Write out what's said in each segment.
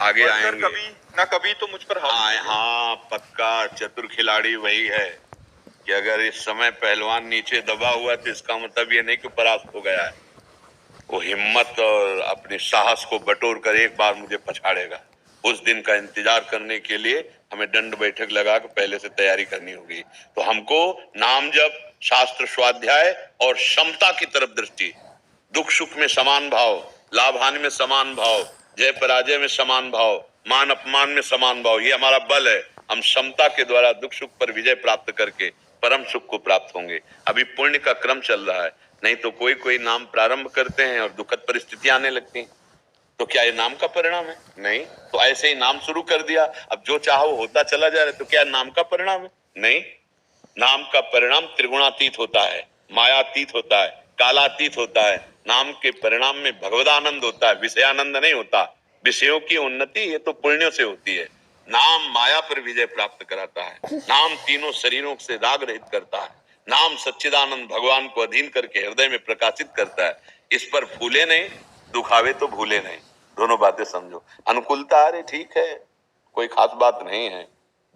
आगे आएंगे। कभी ना कभी तो मुझ पर हाँ, पक्का चतुर खिलाड़ी वही है कि अगर इस समय पहलवान नीचे दबा हुआ तो इसका मतलब ये नहीं कि परास्त हो गया है। वो हिम्मत और अपने साहस को बटोर कर एक बार मुझे पछाड़ेगा। उस दिन का इंतजार करने के लिए हमें दंड बैठक लगा कर पहले से तैयारी करनी होगी। तो हमको नाम जप, शास्त्र स्वाध्याय और समता की तरफ दृष्टि, दुख सुख में समान भाव, लाभ हानि में समान भाव, जय पराजय में समान भाव, मान अपमान में समान भाव, ये हमारा बल है। हम समता के द्वारा दुख सुख पर विजय प्राप्त करके परम सुख को प्राप्त होंगे। अभी पुण्य का क्रम चल रहा है, नहीं तो कोई कोई नाम प्रारंभ करते हैं और दुखद परिस्थितियां आने लगती हैं। तो क्या ये नाम का परिणाम है? नहीं। तो ऐसे ही नाम शुरू कर दिया, अब जो चाहो वो होता चला जा रहा है, तो क्या नाम का परिणाम है? नहीं। नाम का परिणाम त्रिगुणातीत होता है, मायातीत होता है, कालातीत होता है। नाम के परिणाम में भगवदानंद होता है, विषयानंद नहीं होता। विषयों की उन्नति ये तो पुण्यों से होती है। नाम माया पर विजय प्राप्त कराता है। नाम तीनों शरीरों से राग रहित करता है। नाम सच्चिदानंद भगवान को अधीन करके हृदय में प्रकाशित करता है। इस पर फूले नहीं, दुखावे तो भूले नहीं। दोनों बातें समझो। अनुकूलता, अरे ठीक है, कोई खास बात नहीं है।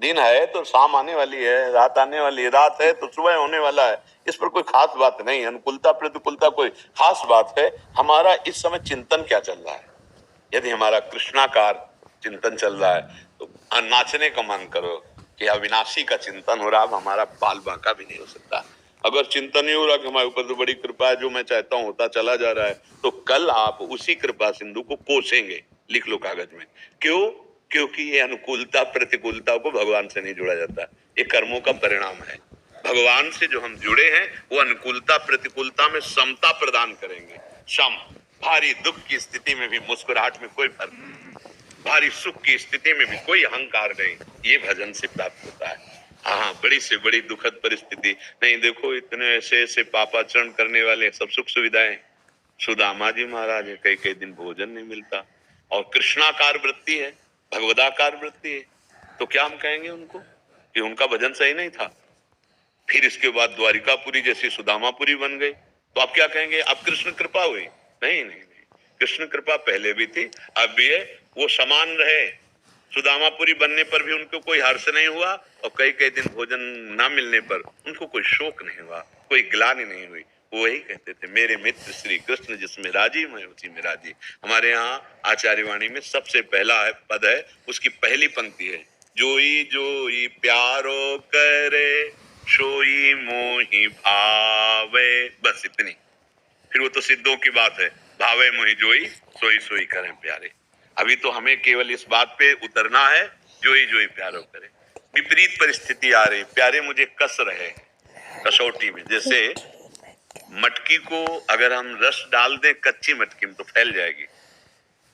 दिन है तो शाम आने वाली है, रात आने वाली है, रात है तो सुबह होने वाला है। इस पर कोई खास बात नहीं। अनुकूलता प्रतिकूलता कोई खास बात है। हमारा इस समय चिंतन क्या चल रहा है? यदि हमारा कृष्णाकार चिंतन चल रहा है तो नाचने का मन करो कि अविनाशी का चिंतन हो रहा है, हमारा बाल बांका भी नहीं हो सकता। अगर चिंतन नहीं हो रहा कि हमारे ऊपर तो बड़ी कृपा है, जो मैं चाहता हूं होता चला जा रहा है, तो कल आप उसी कृपा सिंधु को कोसेंगे। लिख लो कागज में। क्यों? क्योंकि ये अनुकूलता प्रतिकूलता को भगवान से नहीं जोड़ा जाता, ये कर्मों का परिणाम है। भगवान से जो हम जुड़े हैं वो अनुकूलता प्रतिकूलता में समता प्रदान करेंगे। सम, भारी दुख की स्थिति में भी मुस्कुराहट में कोई फर्क नहीं, भारी सुख की स्थिति में भी कोई अहंकार नहीं। ये भजन से प्राप्त होता है। हाँ, बड़ी से बड़ी दुखद परिस्थिति नहीं। देखो इतने ऐसे ऐसे पापाचरण करने वाले सब सुख सुविधाएं। सुदामा जी महाराज है, कई कई दिन भोजन नहीं मिलता, और कृष्णाकार वृत्ति है, भगवदाकार वृत्ति है। तो क्या हम कहेंगे उनको कि उनका भजन सही नहीं था? फिर इसके बाद द्वारिकापुरी जैसी सुदामापुरी बन गई, तो आप क्या कहेंगे? अब कृष्ण कृपा हुई? नहीं नहीं नहीं, कृष्ण कृपा पहले भी थी, अब भी है। वो समान रहे। सुदामापुरी बनने पर भी उनको कोई हर्ष नहीं हुआ, और कई कई दिन भोजन न मिलने पर उनको कोई शोक नहीं हुआ, कोई ग्लानि नहीं हुई। वो वही कहते थे, मेरे मित्र श्री कृष्ण जिसमें राजी मैं उसी में राजी। हमारे यहाँ आचार्यवाणी में सबसे पहला है पद है, उसकी पहली पंक्ति है, जोई जोई प्यारो करे सोई मोहि भावे। बस इतनी। फिर वो तो सिद्धों की बात है, भावे मोहि जोई सोई सोई करें प्यारे। अभी तो हमें केवल इस बात पे उतरना है, जोई जोई प्यारो करे। विपरीत परिस्थिति आ रही, प्यारे मुझे कस रहे कसौटी में। जैसे मटकी को अगर हम रस डाल दें कच्ची मटकी में तो फैल जाएगी।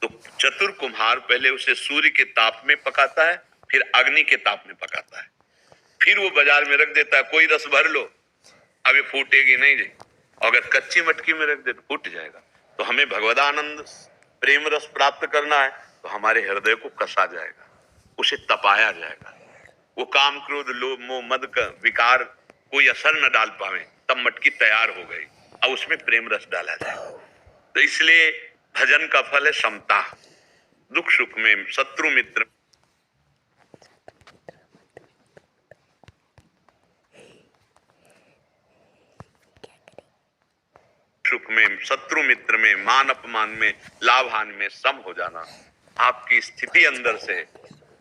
तो चतुर कुम्हार पहले उसे सूर्य के ताप में पकाता है, फिर अग्नि के ताप में पकाता है, फिर वो बाजार में रख देता है, कोई रस भर लो, अब ये फूटेगी नहीं जी। अगर कच्ची मटकी में रख दे तो फूट जाएगा। तो हमें भगवदानंद प्रेम रस प्राप्त करना है तो हमारे हृदय को कसा जाएगा, उसे तपाया जाएगा। वो काम क्रोध लोभ मोह मद का विकार कोई असर न डाल पावे, तब मटकी तैयार हो गई। अब उसमें प्रेम रस डाला जाए। तो इसलिए भजन का फल है समता। दुख सुख में शत्रु मित्र सुख में शत्रु मित्र में मान अपमान में लाभ हानि में सम हो जाना। आपकी स्थिति अंदर से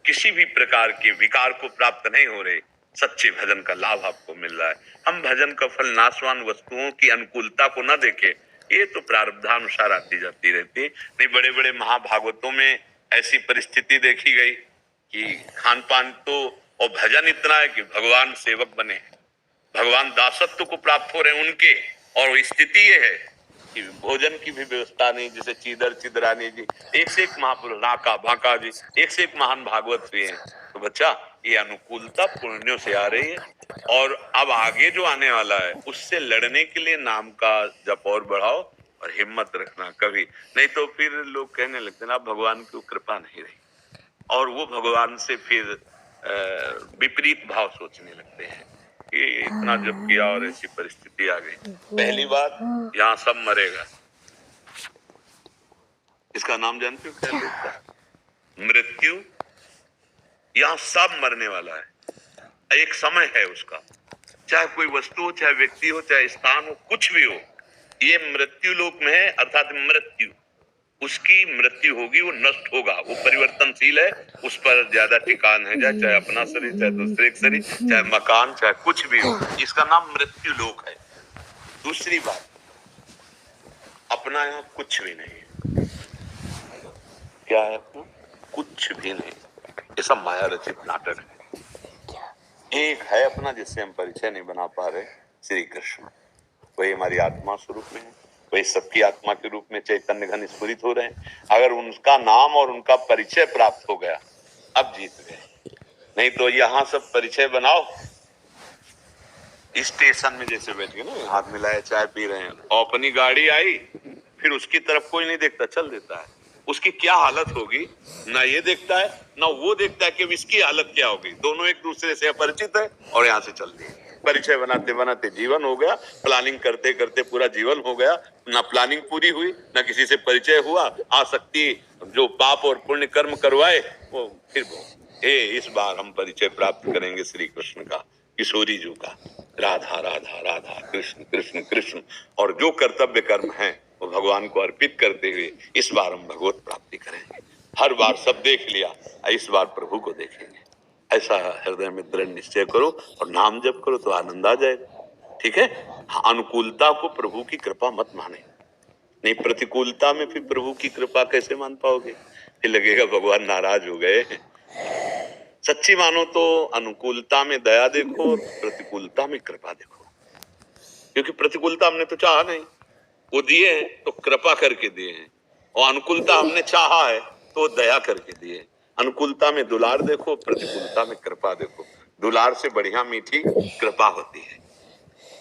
किसी भी प्रकार के विकार को प्राप्त नहीं हो रहे, सच्चे भजन का लाभ आपको मिल रहा है। हम भजन का फल नाशवान वस्तुओं की अनुकूलता को न देखें, ये तो प्रारब्धानुसार आती जाती रहती। नहीं, बड़े बड़े महाभागवतों में ऐसी परिस्थिति देखी गई कि खान पान तो और भजन इतना है कि भगवान सेवक बने, भगवान दासत्व को प्राप्त हो रहे उनके, और स्थिति ये है कि भोजन की भी व्यवस्था नहीं। जैसे चीदर चिदरानी जी, एक से एक महापुरुष, राका भाका जी, एक से एक महान भागवत भी हैं। तो बच्चा, ये अनुकूलता पुण्यों से आ रही है, और अब आगे जो आने वाला है उससे लड़ने के लिए नाम का जप और बढ़ाओ और हिम्मत रखना कभी नहीं। तो फिर लोग कहने लगते हैं अब भगवान की कृपा नहीं रही, और वो भगवान से फिर विपरीत भाव सोचने लगते हैं कि इतना जब किया और ऐसी परिस्थिति आ गई। पहली बात, यहाँ सब मरेगा। इसका नाम जानते हो क्या लोग का? मृत्यु, यहाँ सब मरने वाला है, एक समय है उसका, चाहे कोई वस्तु हो, चाहे व्यक्ति हो, चाहे स्थान हो, कुछ भी हो, ये मृत्यु लोक में है, अर्थात मृत्यु, उसकी मृत्यु होगी, वो नष्ट होगा, वो परिवर्तनशील है, उस पर ज्यादा ठिकान है, चाहे अपना शरीर, चाहे दूसरे का शरीर, चाहे मकान, चाहे कुछ भी हो, इसका नाम मृत्यु लोक है। दूसरी बात, अपना यहाँ कुछ भी नहीं है। क्या है अपना? कुछ भी नहीं, ये सब माया रचित नाटक है। एक है अपना जिससे हम परिचय नहीं बना पा रहे, श्री कृष्ण, वही हमारी आत्मा स्वरूप में है, वही सबकी आत्मा के रूप में चैतन्य घन स्फुरित हो रहे हैं। अगर उनका नाम और उनका परिचय प्राप्त हो गया, अब जीत गए। नहीं तो यहाँ सब परिचय बनाओ, स्टेशन में जैसे बैठ गए ना, हाथ मिलाए चाय पी रहे हैं, और अपनी गाड़ी आई, फिर उसकी तरफ कोई नहीं देखता, चल देता है। उसकी क्या हालत होगी, ना ये देखता है ना वो देखता है कि इसकी हालत क्या होगी। दोनों एक दूसरे से अपरिचित है और यहाँ से चल दिए। परिचय बनाते बनाते जीवन हो गया, प्लानिंग करते करते पूरा जीवन हो गया, ना प्लानिंग पूरी हुई, ना किसी से परिचय हुआ। आसक्ति जो पाप और पुण्य कर्म करवाए, वो फिर इस बार हम परिचय प्राप्त करेंगे श्री कृष्ण का, किशोरी जी का, राधा राधा राधा कृष्ण कृष्ण कृष्ण, और जो कर्तव्य कर्म है वो भगवान को अर्पित करते हुए इस बार हम भगवत प्राप्ति करेंगे। हर बार सब देख लिया, इस बार प्रभु को देखेंगे, ऐसा हृदय में दृढ़ निश्चय करो और नाम जप करो तो आनंद आ जाएगा। ठीक है? अनुकूलता को प्रभु की कृपा मत माने, नहीं प्रतिकूलता में फिर प्रभु की कृपा कैसे मान पाओगे, फिर लगेगा भगवान नाराज हो गए। सच्ची मानो तो अनुकूलता में दया देखो और प्रतिकूलता में कृपा देखो, क्योंकि प्रतिकूलता हमने तो चाहा नहीं, वो दिए हैं तो कृपा करके दिए हैं, और अनुकूलता हमने चाहा है तो दया करके दिए। अनुकूलता में दुलार देखो, प्रतिकूलता में कृपा देखो। दुलार से बढ़िया मीठी कृपा होती है।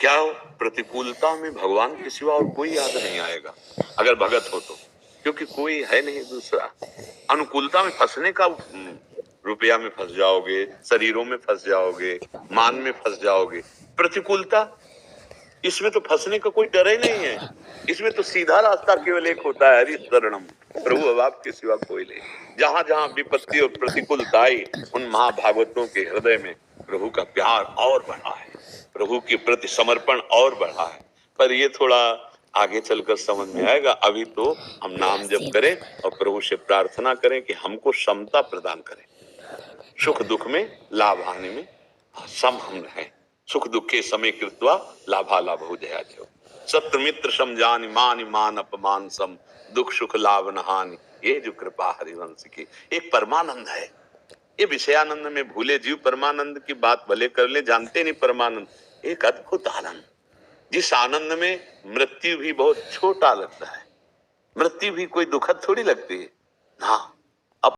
क्या हो? प्रतिकूलता में भगवान के सिवा और कोई याद नहीं आएगा अगर भगत हो तो, क्योंकि कोई है नहीं दूसरा। अनुकूलता में फंसने का, रुपया में फंस जाओगे, शरीरों में फंस जाओगे, मान में फंस जाओगे। प्रतिकूलता, इसमें तो फंसने का कोई डर ही नहीं है, इसमें तो सीधा रास्ता केवल एक होता है, हरि शरणम, प्रभु अब आपके सिवा कोई नहीं। जहां जहां विपत्ति और प्रतिकूलता आई, उन महाभागवतों के हृदय में प्रभु का प्यार और बढ़ा है, प्रभु के प्रति समर्पण और बढ़ा है। पर ये थोड़ा आगे चलकर समझ में आएगा। अभी तो हम नाम जप करें और प्रभु से प्रार्थना करें कि हमको समता प्रदान करें, सुख दुख में, लाभ हानि में सम हम रहें। सुख दुखे समय कृत्वा लाभा लाभो जया जयो, सत्य मित्र समझानि मान मान अपमान सम, दुख सुख लाभ न हानि, ये जो कृपा हरिवंश की। एक परमानंद है, ये विषयानंद में भूले जीव परमानंद की बात भले कर ले, जानते नहीं परमानंद, एक अद्भुत आनंद, जिस आनंद में मृत्यु भी बहुत छोटा लगता है। मृत्यु भी कोई दुखद थोड़ी लगती है, हाँ,